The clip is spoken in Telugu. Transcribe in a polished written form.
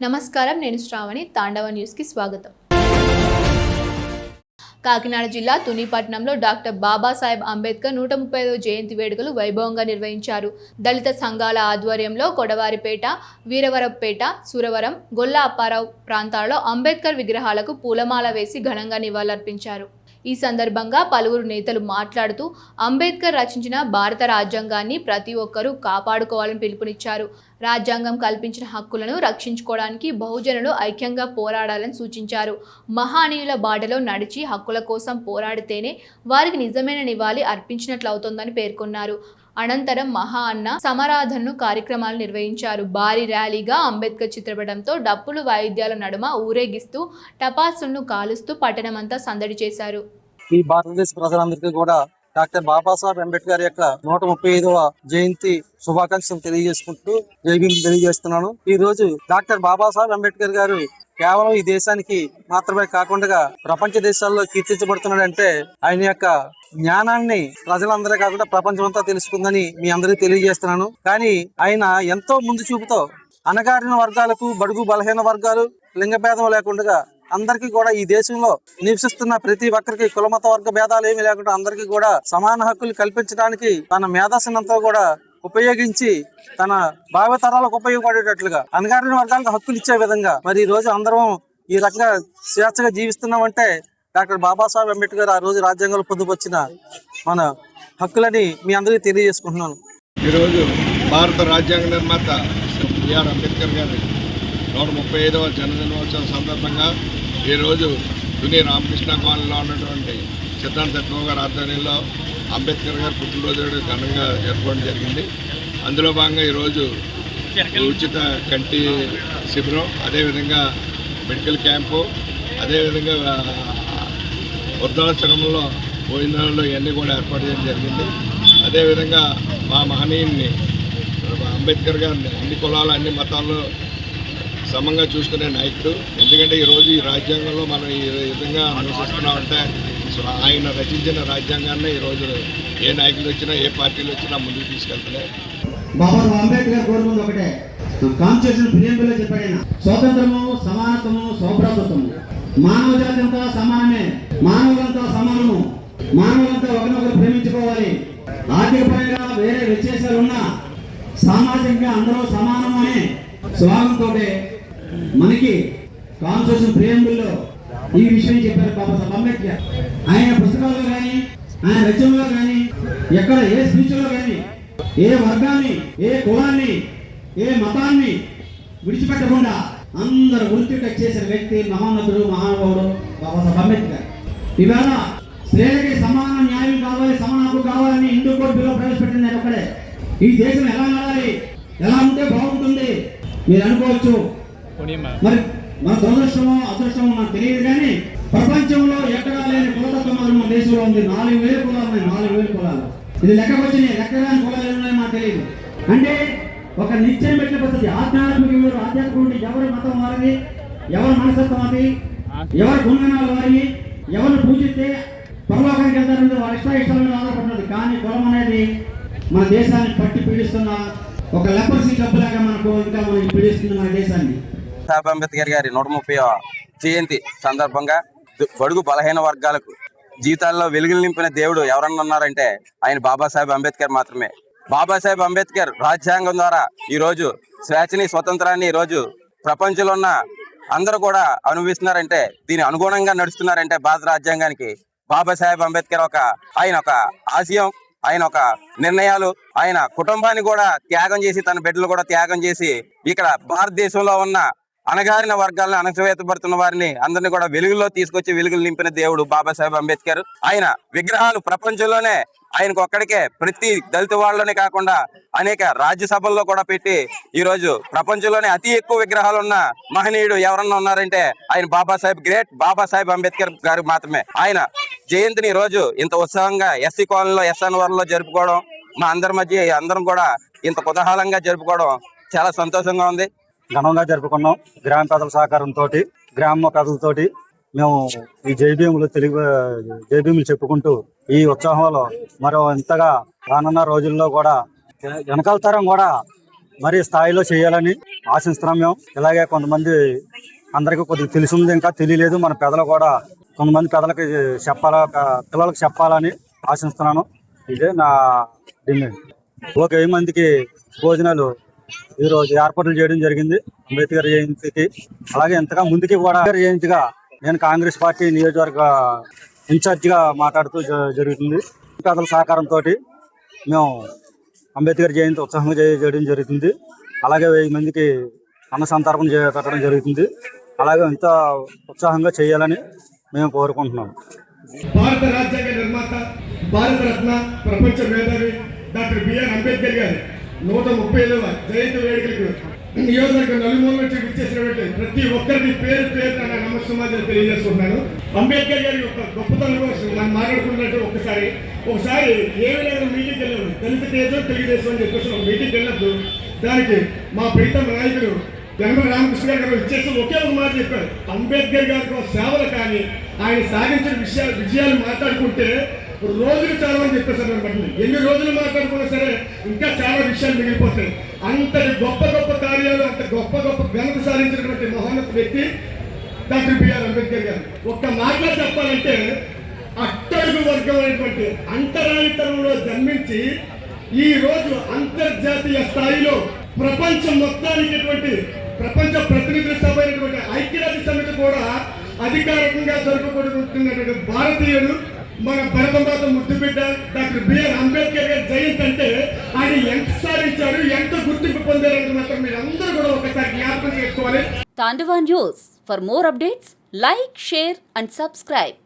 నమస్కారం, నేను శ్రావణి. తాండవ న్యూస్ కి స్వాగతం. కాకినాడ జిల్లా తునిపట్నంలో డాక్టర్ బాబాసాహెబ్ అంబేద్కర్ 135వ జయంతి వేడుకలు వైభవంగా నిర్వహించారు. దళిత సంఘాల ఆధ్వర్యంలో కొడవారిపేట, వీరవరపేట, సురవరం, గొల్ల అప్పారావు ప్రాంతాల్లో అంబేద్కర్ విగ్రహాలకు పూలమాల వేసి ఘనంగా నివాళులర్పించారు. ఈ సందర్భంగా పలువురు నేతలు మాట్లాడుతూ అంబేద్కర్ రచించిన భారత రాజ్యాంగాన్ని ప్రతి ఒక్కరూ కాపాడుకోవాలని పిలుపునిచ్చారు. రాజ్యాంగం కల్పించిన హక్కులను రక్షించుకోవడానికి బహుజనులు ఐక్యంగా పోరాడాలని సూచించారు. మహానీయుల బాటలో నడిచి హక్కుల కోసం పోరాడితేనే వారికి నిజమైన నివాళి అర్పించినట్లవుతోందని పేర్కొన్నారు. అనంతరం మహా అన్న సమరాధనను కార్యక్రమాలు నిర్వహించారు. భారీ ర్యాలీగా అంబేద్కర్ చిత్రపటంతో డప్పులు వాయిద్యాల నడుమ ఊరేగిస్తూ టపాసులను కాలుస్తూ పట్టణమంతా సందడి చేశారు. ఈ భారతదేశ ప్రజలందరికీ కూడా డాక్టర్ బాబాసాహెబ్ అంబేద్కర్ యొక్క 135వ జయంతి శుభాకాంక్షలు తెలియజేసుకుంటూ జై భీమ్ తెలియజేస్తున్నాను. ఈ రోజు డాక్టర్ బాబాసాహెబ్ అంబేద్కర్ గారు కేవలం ఈ దేశానికి మాత్రమే కాకుండా ప్రపంచ దేశాల్లో కీర్తించబడుతున్నాడంటే ఆయన యొక్క జ్ఞానాన్ని ప్రజలందరే కాకుండా ప్రపంచం అంతా తెలుసుకుందని మీ అందరికీ తెలియజేస్తున్నాను. కానీ ఆయన ఎంతో ముందు చూపుతో అణగారిన వర్గాలకు, బడుగు బలహీన వర్గాలు, లింగభేదం లేకుండా అందరికీ కూడా ఈ దేశంలో నివసిస్తున్న ప్రతి ఒక్కరికి కులమత వర్గ భేదాలు ఏమీ లేకుండా అందరికీ కూడా సమాన హక్కులు కల్పించడానికి తన మేధాశనంతో కూడా ఉపయోగించి తన భావితరాలకు ఉపయోగపడేటట్లుగా అణగారిన వర్గాలకు హక్కులు ఇచ్చే విధంగా మరి ఈ రోజు అందరం ఈ రకంగా స్వేచ్ఛగా జీవిస్తున్నామంటే డాక్టర్ బాబాసాహెబ్ అంబేద్కర్ ఆ రోజు రాజ్యాంగంలో పొందుపరిచిన మన హక్కులని మీ అందరికీ తెలియజేసుకుంటున్నాను. ఈరోజు భారత రాజ్యాంగ నిర్మాత బిఆర్ అంబేద్కర్ గారి 135వ జన్మదినోత్సవం సందర్భంగా ఈరోజు తుని రామకృష్ణ కాలనీలో ఉన్నటువంటి సిద్ధాంత చక్రవ గారి ఆధ్వర్యంలో అంబేద్కర్ గారి పుట్టినరోజు ఘనంగా జరుపుకోవడం జరిగింది. అందులో భాగంగా ఈరోజు ఉచిత కంటి శిబిరం, అదేవిధంగా మెడికల్ క్యాంపు, అదేవిధంగా వృద్ధాశ్రమంలో భోజనాల్లో ఇవన్నీ కూడా ఏర్పాటు చేయడం జరిగింది. అదేవిధంగా మా మహనీయుని అంబేద్కర్ గారిని అన్ని కులాలు, అన్ని మతాల్లో సమంగా చూసుకునే నాయకుడు. ఎందుకంటే ఈరోజు ఈ రాజ్యాంగంలో మనం ఈ విధంగా అనుసరిస్తున్నామంటే ఆయన రచించిన రాజ్యాంగాన్ని ఈరోజు ఏ నాయకులు వచ్చినా, ఏ పార్టీలు వచ్చినా ముందుకు తీసుకెళ్తున్నాయి. బాబా అంబేద్కర్ కోరుకుంది ఒకటే, కాన్స్టిట్యూషన్ ప్రియంబుల్లో చెప్పాడు, స్వాతంత్రము, సమానత్వము, సౌభ్రాతృత్వము. మానవ జాతి అంతా సమానమే, మానవులంతా సమానము, మానవులంతా ఒకరినొకరు ప్రేమించుకోవాలి. ఆర్థిక పరంగా వేరే వ్యత్యాసాలు ఉన్నా సామాజికంగా అందరూ సమానము అనే స్వాగంతో మనకి కాన్స్టిట్యూషన్ ప్రియంబుల్లో ఈ విషయం చెప్పారు బాబాసాహెబ్ అంబేద్కర్. ఆయన పుస్తకాల్లో కానీ, ఆయన రచనలో కానీ, ఎక్కడ ఏ స్పీచ్లో కానీ ఏ వర్గాన్ని, ఏ కులాన్ని, ఏ మతాన్ని విడిచిపెట్టకుండా అందరూ వృత్తి టచ్ చేసిన వ్యక్తి, మహోన్నతుడు, మహానుభావుడు బాబాసాహెబ్ అంబేద్కర్. ఇవాళ స్త్రీలకి సమాన న్యాయం కావాలి, సమాన హక్కు కావాలని హిందూ కోడ్ బిల్లో ప్రవేశపెట్టింది ఆయన ఒక్కడే. ఈ దేశం ఎలా నడాలి, ఎలా ఉంటే బాగుంటుంది మీరు అనుకోవచ్చు. మరి మన దురదృష్టమో అదృష్టమో మనకు తెలియదు, కానీ ప్రపంచంలో ఎక్కడా లేని కులతత్వం మన దేశంలో ఉంది. 4,000 కులాలు ఉన్నాయి, 4,000 కులాలు. ఇది లెక్కకొచ్చినాయి, లెక్కరాని కులాలు ఉన్నాయో మనకు తెలియదు. అంటే ఒక నిశ్చయం పెట్టిన పద్ధతి. ఆధ్యాత్మిక ఆధ్యాత్మిక ఎవరి మతం వారిది, ఎవరి మనస్తత్వం అది, ఎవరి గుణగణాలు వారి, ఎవరిని పూజిస్తే పరలోకానికి వెళ్తారని వారి ఇష్టాలను ఆధారపడినది. కానీ కులం అనేది మన దేశాన్ని పట్టి పీడిస్తున్న ఒక లెపర్సీ డబ్బులాగా మనకు ఇంకా మనం పీడిస్తుంది మన దేశాన్ని. బాబాసాహెబ్ అంబేద్కర్ గారి 130వ జయంతి సందర్భంగా బడుగు బలహీన వర్గాలకు జీవితాల్లో వెలుగులు నింపిన దేవుడు ఎవరన్నా ఉన్నారంటే ఆయన బాబాసాహెబ్ అంబేద్కర్ మాత్రమే. బాబాసాహెబ్ అంబేద్కర్ రాజ్యాంగం ద్వారా ఈరోజు స్వేచ్ఛని, స్వతంత్రాన్ని ఈరోజు ప్రపంచంలో ఉన్న అందరూ కూడా అనుభవిస్తున్నారంటే, దీని అనుగుణంగా నడుస్తున్నారంటే భారత రాజ్యాంగానికి బాబాసాహెబ్ అంబేద్కర్ ఆయన ఒక ఆశయం, ఆయన ఒక నిర్ణయాలు, ఆయన కుటుంబాన్ని కూడా త్యాగం చేసి, తన బిడ్డలు కూడా త్యాగం చేసి ఇక్కడ భారతదేశంలో ఉన్న అణగారిన వర్గాలను, అణచివేతపడుతున్న వారిని అందరినీ కూడా వెలుగులో తీసుకొచ్చి వెలుగులు నింపిన దేవుడు బాబాసాహెబ్ అంబేద్కర్. ఆయన విగ్రహాలు ప్రపంచంలోనే ఆయనకు ఒక్కడికే, ప్రతి దళిత వాళ్ళలోనే కాకుండా అనేక రాజ్యసభల్లో కూడా పెట్టి ఈరోజు ప్రపంచంలోనే అతి ఎక్కువ విగ్రహాలు ఉన్న మహనీయుడు ఎవరన్నా ఉన్నారంటే ఆయన బాబాసాహెబ్, గ్రేట్ బాబాసాహెబ్ అంబేద్కర్ గారు మాత్రమే. ఆయన జయంతిని రోజు ఇంత ఉత్సాహంగా ఎస్సీ కాలనీలో, ఎస్ఎన్-వరంలో జరుపుకోవడం, మా అందరి మధ్య అందరం కూడా ఇంత కుతూహలంగా జరుపుకోవడం చాలా సంతోషంగా ఉంది. ఘనంగా జరుపుకున్నాం. గ్రామ ప్రజల సహకారంతో, గ్రామ ప్రజలతోటి మేము ఈ జైభీములు చెప్పుకుంటూ ఈ ఉత్సాహంలో మరో ఇంతగా రానున్న రోజుల్లో కూడా వెనకాల తరం కూడా మరి స్థాయిలో చేయాలని ఆశిస్తున్నాం మేము. ఇలాగే కొంతమంది అందరికీ కొద్దిగా తెలిసింది, ఇంకా తెలియలేదు, మన పెద్దలు కూడా కొంతమంది పెద్దలకి చెప్పాలా, పిల్లలకు చెప్పాలని ఆశిస్తున్నాను. ఇదే నా డిమాండ్. 1000 మందికి భోజనాలు ఈరోజు ఏర్పాట్లు చేయడం జరిగింది అంబేద్కర్ జయంతికి. అలాగే ఇంతగా ముందుకి కూడా అంబేద్కర్ జయంతిగా నేను కాంగ్రెస్ పార్టీ నియోజకవర్గ ఇన్ఛార్జిగా మాట్లాడుతూ జరుగుతుంది. పెద్దల సహకారంతో మేము అంబేద్కర్ జయంతి ఉత్సాహంగా చేయడం జరుగుతుంది. అలాగే 1000 మందికి అన్న సంతర్పణ పెట్టడం జరుగుతుంది. అలాగే ఇంత ఉత్సాహంగా చేయాలని మేము కోరుకుంటున్నాం. భారత రాజ్యాంగ నిర్మాత, భారత రత్న, ప్రపంచ మేధావి డాక్టర్ బిఆర్ అంబేద్కర్ గారి 135వ జయంతి వేడుకలకు నియోజకవర్గం నలుమూల నుంచి విచ్చేసినటువంటి ప్రతి ఒక్కరికి పేరు పేరు నా నమస్కారాలు తెలియజేస్తున్నాను. అంబేద్కర్ గారి యొక్క గొప్పతనం కోసం మనం మాట్లాడుకున్నట్టు ఒకసారి ఏ విధంగా మీటింగ్ వెళ్ళాము, దళిత తేజం తెలుగుదేశం అని చెప్పేసి ఒక మీటింగ్ వెళ్ళినప్పుడు దానికి మా ప్రీతమ నాయకుడు యనమల రామకృష్ణ గారు ఇచ్చేసి ఒకే ఒక మాట చెప్పారు. అంబేద్కర్ గారి సేవలు కానీ ఆయన సాధించిన విజయాలు మాట్లాడుకుంటే రోజులు చాలా మంది చెప్పేసారు అనమాట. ఎన్ని రోజులు మాట్లాడుకున్నా సరే ఇంకా చాలా విషయాలు మిగిలిపోతాయి. అంతటి గొప్ప గొప్ప కార్యాలు, అంత గొప్ప గొప్ప ఘనత సాధించినటువంటి మహోన్నత వ్యక్తి డాక్టర్ బిఆర్ అంబేద్కర్ గారు. ఒక్క మాటలో చెప్పాలంటే అట్టడుగు వర్గం అనేటువంటి అంతరానితనంలో జన్మించి ఈ రోజు అంతర్జాతీయ స్థాయిలో ప్రపంచం మొత్తానికి ప్రపంచ ప్రతినిధుల సభ అయినటువంటి ఐక్యరాజ్య సమితి కూడా అధికారికంగా జరుపుకుంటున్నటువంటి భారతీయుడు మన భరతమాత ముద్దుబిడ్డ డాక్టర్ బిఆర్ అంబేద్కర్ గారి జయంతి అంటే ఆయన ఎంత సాధించారు, ఎంత గుర్తింపు పొందారని మాత్రం మీరు అందరూ కూడా ఒకసారి జ్ఞాపకం చేసుకోవాలి. Tandava News. For more updates, like, share and subscribe.